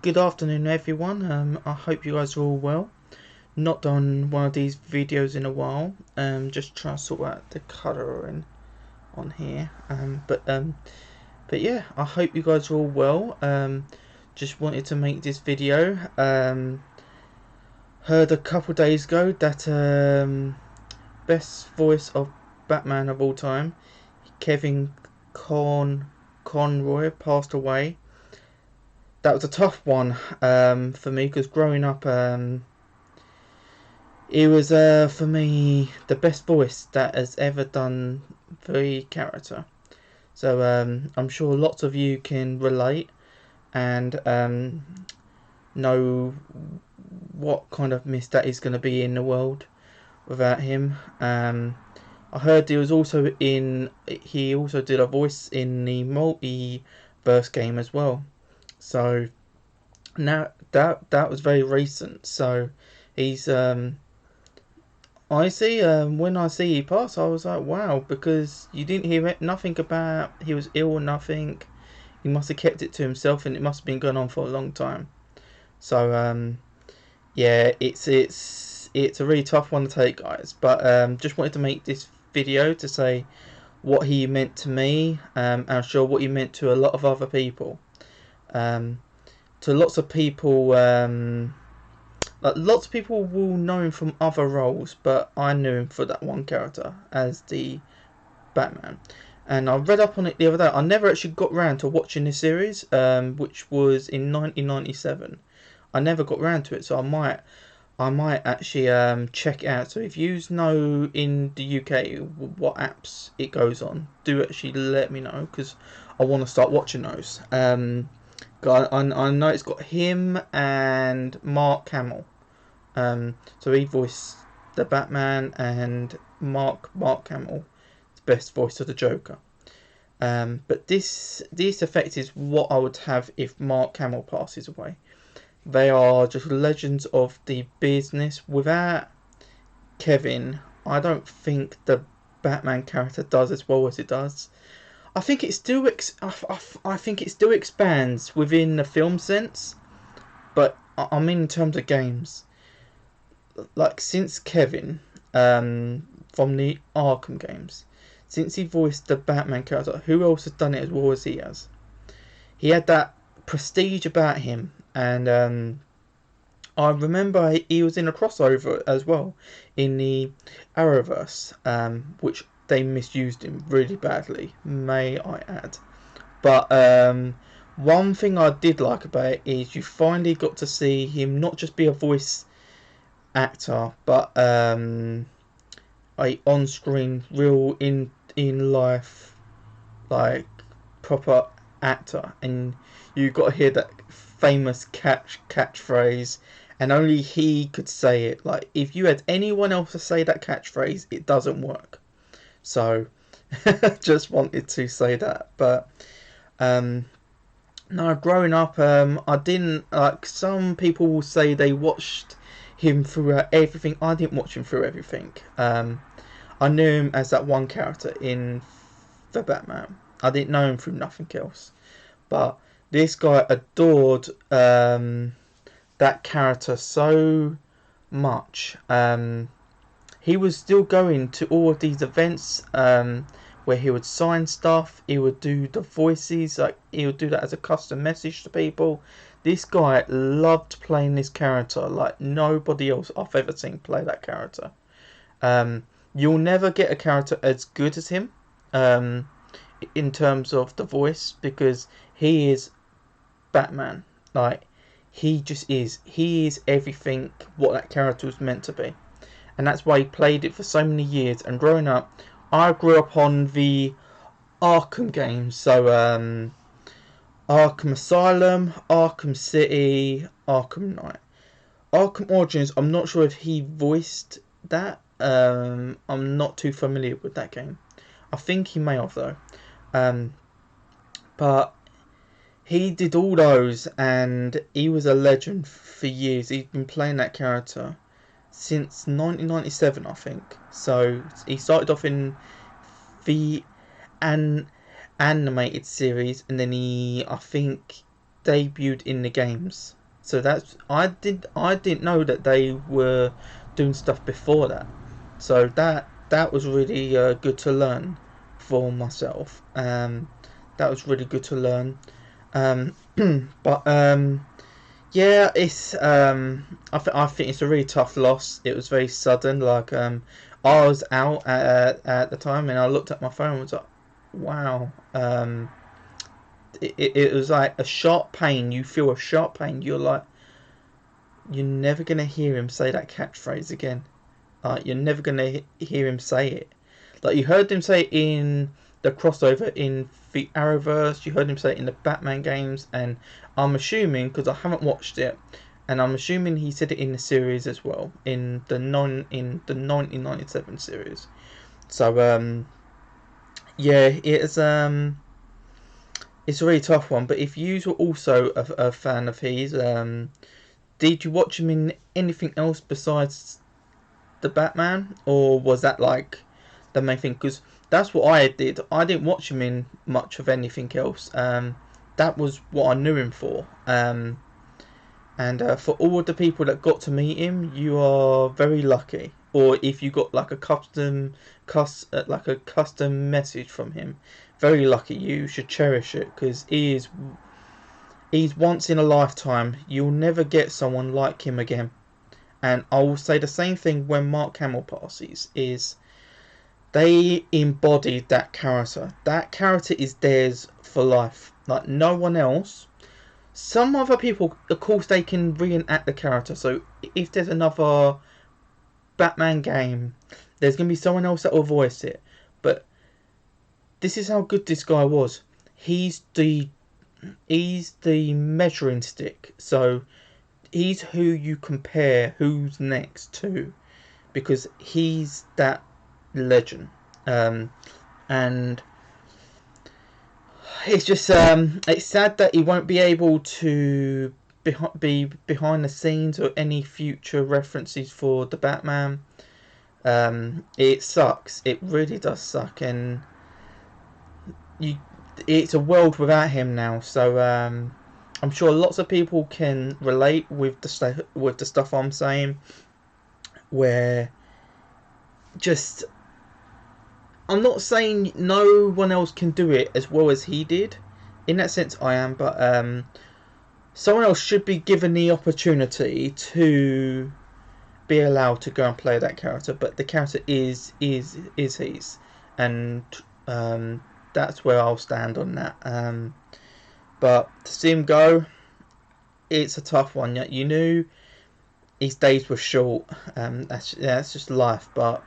Good afternoon, everyone. I hope you guys are all well. Not done one of these videos in a while. Just trying to sort out the colouring on here. But yeah, I hope you guys are all well. Just wanted to make this video. Heard a couple days ago that best voice of Batman of all time, Kevin Conroy, passed away. That was a tough one for me, because growing up, it was for me the best voice that has ever done the character. So I'm sure lots of you can relate and know what kind of miss that is going to be in the world without him. I heard he also did a voice in the multiverse game as well. So now that was very recent. So he's honestly, when I see he passed, I was like, wow, because you didn't hear nothing about he was ill or nothing. He must have kept it to himself, and it must have been going on for a long time. So yeah, it's a really tough one to take, guys. But just wanted to make this video to say what he meant to me. I'm sure what he meant to a lot of other people. To lots of people, lots of people will know him from other roles, but I knew him for that one character as the Batman. And I read up on it the other day. I never actually got round to watching this series, which was in 1997. I never got round to it, so I might actually check it out. So if you know in the UK what apps it goes on, do actually let me know, because I want to start watching those. I know it's got him and Mark Hamill. So he voiced the Batman, and Mark Hamill, the best voice of the Joker. But this effect is what I would have if Mark Hamill passes away. They are just legends of the business. Without Kevin, I don't think the Batman character does as well as it does. I think it still I think it still expands within the film sense, but I mean in terms of games. Like, since Kevin, from the Arkham games, since he voiced the Batman character, who else has done it as well as he has? He had that prestige about him, and I remember he was in a crossover as well in the Arrowverse, which they misused him really badly, may I add. But one thing I did like about it is you finally got to see him not just be a voice actor, but a on-screen, real in life, like, proper actor. And you got to hear that famous catchphrase, and only he could say it. Like, if you had anyone else to say that catchphrase, it doesn't work. So just wanted to say that. But no, growing up, I didn't, like, some people will say they watched him throughout everything. I didn't watch him through everything. I knew him as that one character in the Batman. I didn't know him through nothing else. But this guy adored that character so much. He was still going to all of these events where he would sign stuff. He would do the voices, like he would do that as a custom message to people. This guy loved playing this character like nobody else I've ever seen play that character. You'll never get a character as good as him in terms of the voice, because he is Batman. Like, he just is. He is everything what that character was meant to be. And that's why he played it for so many years. And growing up, I grew up on the Arkham games. So Arkham Asylum, Arkham City, Arkham Knight. Arkham Origins, I'm not sure if he voiced that. I'm not too familiar with that game. I think he may have, though. But he did all those, and he was a legend for years. He's been playing that character since 1997, I think. So he started off in the animated series, and then I think debuted in the games. So that's I didn't know that they were doing stuff before that. So that was really good to learn for myself. That was really good to learn. Um, but yeah, it's I think it's a really tough loss. It was very sudden. Like I was out at the time, and I looked at my phone and was like, wow. It was like a sharp pain. You feel a sharp pain. You're like, you're never gonna hear him say that catchphrase again. Like you're never gonna hear him say it. Like you heard him say it in the crossover in the Arrowverse. You heard him say it in the Batman games, and I'm assuming because I haven't watched it, and I'm assuming he said it in the series as well in the 1997 series. So yeah, it's a really tough one. But if you were also a fan of his, did you watch him in anything else besides the Batman, or was that like the main thing? Because that's what I did. I didn't watch him in much of anything else. That was what I knew him for. And for all of the people that got to meet him, you are very lucky. Or if you got like a custom message from him, very lucky. You should cherish it because he's once in a lifetime. You'll never get someone like him again. And I will say the same thing when Mark Hamill passes. Is they embodied that character. That character is theirs for life. Like no one else. Some other people, of course, they can reenact the character. So if there's another Batman game, there's going to be someone else that will voice it. But this is how good this guy was. He's the measuring stick. So he's who you compare who's next to, because he's that legend. And it's just it's sad that he won't be able to be behind the scenes or any future references for the Batman. It sucks. It really does suck, and it's a world without him now. So I'm sure lots of people can relate with the stuff I'm saying, where just I'm not saying no one else can do it as well as he did. In that sense, I am, but someone else should be given the opportunity to be allowed to go and play that character. But the character is his, and that's where I'll stand on that. But to see him go, it's a tough one. You knew his days were short. That's just life, but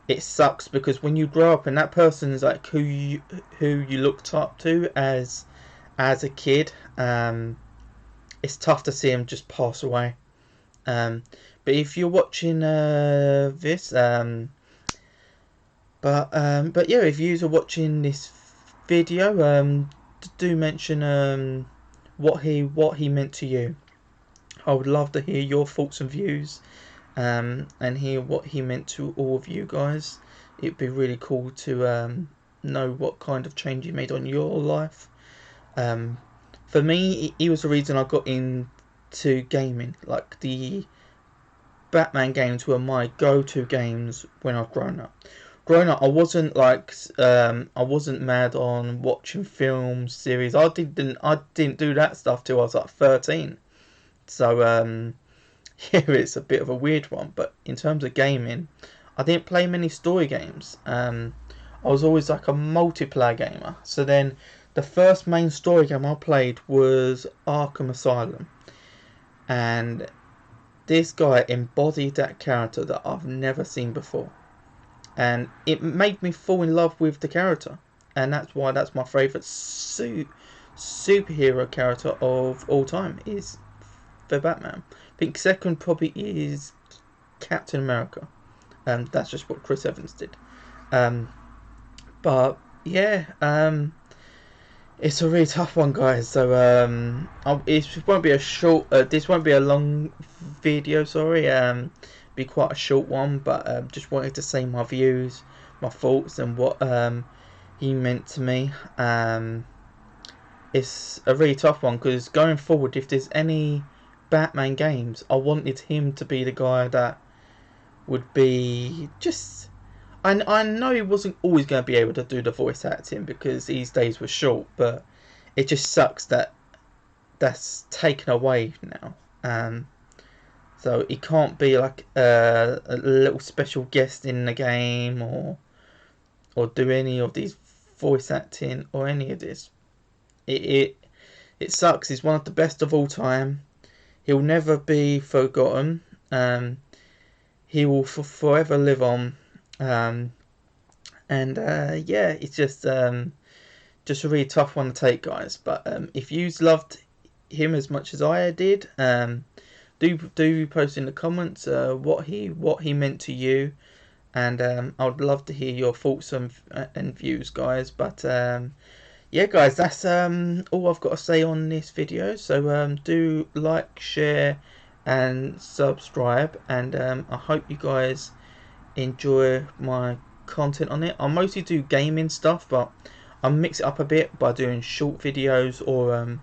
it sucks because when you grow up and that person is like who you looked up to as a kid, it's tough to see him just pass away. But if you're watching this, but yeah, if you're watching this video, do mention what he meant to you. I would love to hear your thoughts and views. And hear what he meant to all of you guys. It'd be really cool to know what kind of change he made on your life. For me, he was the reason I got into gaming. Like the Batman games were my go-to games when I've grown up. Growing up, I wasn't mad on watching films, series. I didn't do that stuff till I was like 13. So yeah, it's a bit of a weird one, but in terms of gaming, I didn't play many story games. I was always like a multiplayer gamer. So then the first main story game I played was Arkham Asylum. And this guy embodied that character that I've never seen before. And it made me fall in love with the character. And that's why that's my favourite superhero character of all time is the Batman. I think second probably is Captain America. That's just what Chris Evans did. But yeah, it's a really tough one, guys. So it won't be a short. This won't be a long video. Sorry. Be quite a short one. But just wanted to say my views, my thoughts, and what he meant to me. it's a really tough one, because going forward, if there's any Batman games, I wanted him to be the guy that would be just. I know he wasn't always going to be able to do the voice acting because these days were short, but it just sucks that that's taken away now. So he can't be like a little special guest in the game, or do any of these voice acting or any of this. It sucks. He's one of the best of all time. He'll never be forgotten. He will forever live on. And yeah, it's just a really tough one to take, guys. But if you loved him as much as I did, do post in the comments what he meant to you, and I would love to hear your thoughts and views, guys. But yeah, guys, that's all I've got to say on this video. So do like, share, and subscribe, and I hope you guys enjoy my content on it. I mostly do gaming stuff, but I mix it up a bit by doing short videos, or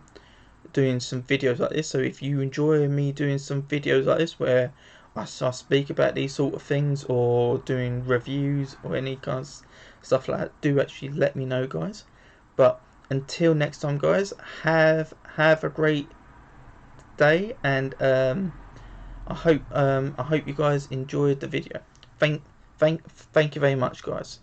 doing some videos like this. So if you enjoy me doing some videos like this where I speak about these sort of things, or doing reviews or any kind of stuff like that, do actually let me know, guys. But until next time, guys, have a great day, and I hope you guys enjoyed the video. Thank you very much, guys.